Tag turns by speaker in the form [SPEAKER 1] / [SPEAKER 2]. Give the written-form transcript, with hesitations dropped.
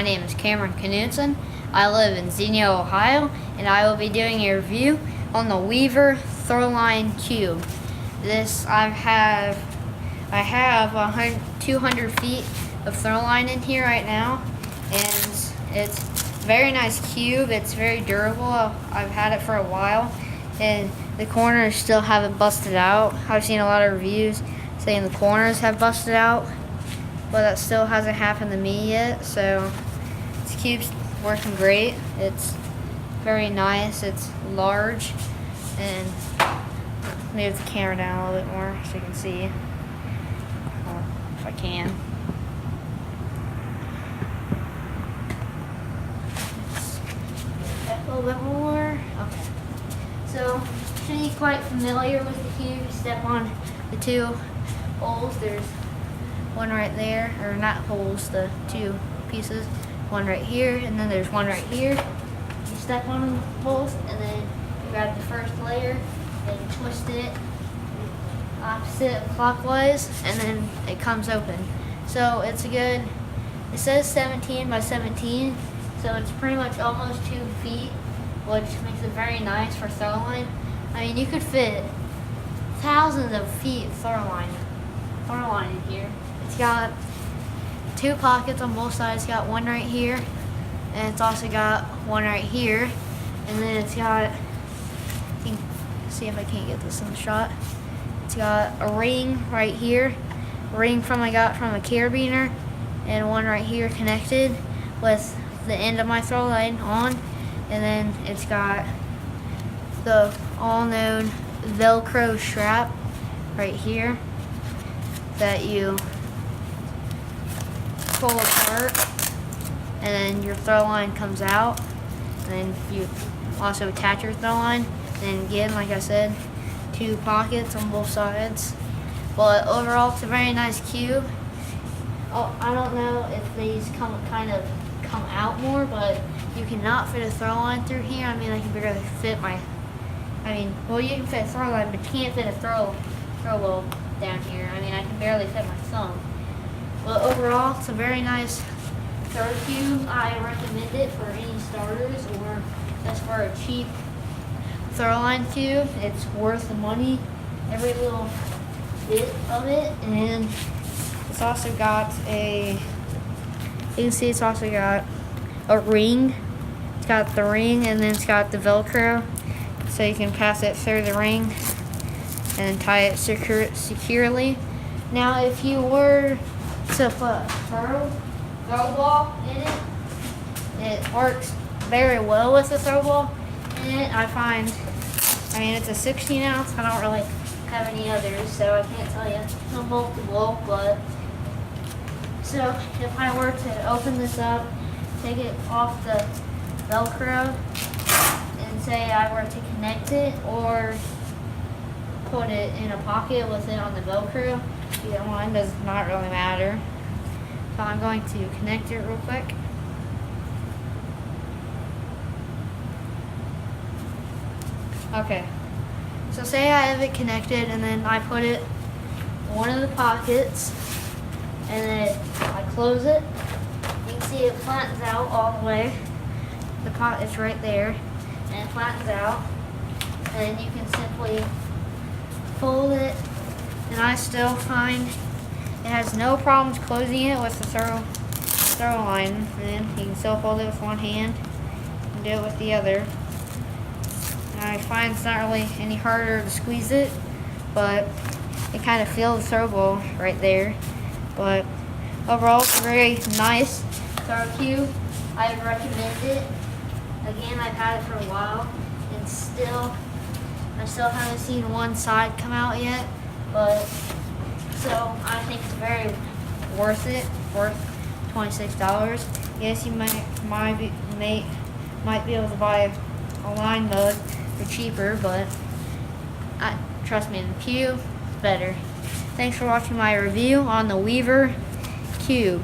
[SPEAKER 1] my name is Cameron Knudson. I live in Xenia, Ohio, and I will be doing a review on the Weaver Throwline Cube. I have 200 feet of Throwline in here right now, and it's a very nice cube. It's very durable. I've had it for a while, and the corners still haven't busted out. I've seen a lot of reviews saying the corners have busted out, but that still hasn't happened to me yet. So this cube's working great. It's very nice. It's large, and move the camera down a little bit more so you can see. Well, if I can. A little bit more. Okay. So should be quite familiar with the cube. Step on the two holes. There's one right there, or not holes, the two pieces. One right here, and then there's one right here. You step on the holes, and then you grab the first layer and twist it opposite clockwise, and then it comes open. So it's a good, it says 17 by 17, so it's pretty much almost 2 feet, which makes it very nice for Throwline. I mean, you could fit thousands of feet Throwline in here. It's got 2 pockets on both sides. It's got one right here, and it's also got one right here, and then it's got, see if I can't get this in the shot. It's got a ring right here, a ring I got from a carabiner, and one right here connected with the end of my throw line on, and then it's got the all-known Velcro strap right here that you pull apart, and then your throw line comes out, and then you also attach your throw line. And again, like I said, 2 pockets on both sides. But overall, it's a very nice cube. Oh, I don't know if these come out more, but you cannot fit a throw line through here. I mean, I can barely fit well, you can fit a throw line, but you can't fit a throw ball down here. I mean, I can barely fit my thumb. But overall, it's a very nice throw cube. I recommend it for any starters or just for a cheap Throwline cube. It's worth the money, every little bit of it. And it's also got you can see it's also got a ring. It's got the ring, and then it's got the Velcro, so you can pass it through the ring and tie it securely. Now, if you were to put a throw ball in it, it works very well with the throw ball in it. I mean, it's a 16 ounce. I don't really have any others, so I can't tell you how multiple, but so if I were to open this up, take it off the Velcro, and say I were to connect it or put it in a pocket with it on the Velcro, either one does not really matter. So I'm going to connect it real quick. Okay, so say I have it connected, and then I put it in one of the pockets, and then I close it. You can see it flattens out all the way. The pocket's right there, and it flattens out. And then you can simply fold it, and I still find it has no problems closing it with the throw line. And then you can still fold it with one hand and do it with the other. I find it's not really any harder to squeeze it, but it kind of feels the throw ball right there. But overall, it's a very nice throw cube. I recommend it. Again, I've had it for a while, and I still haven't seen one side come out yet. But so I think it's very worth it. Worth $26. Yes, you might be able to buy a line mode for cheaper, but trust me, the cube is better. Thanks for watching my review on the Weaver Cube.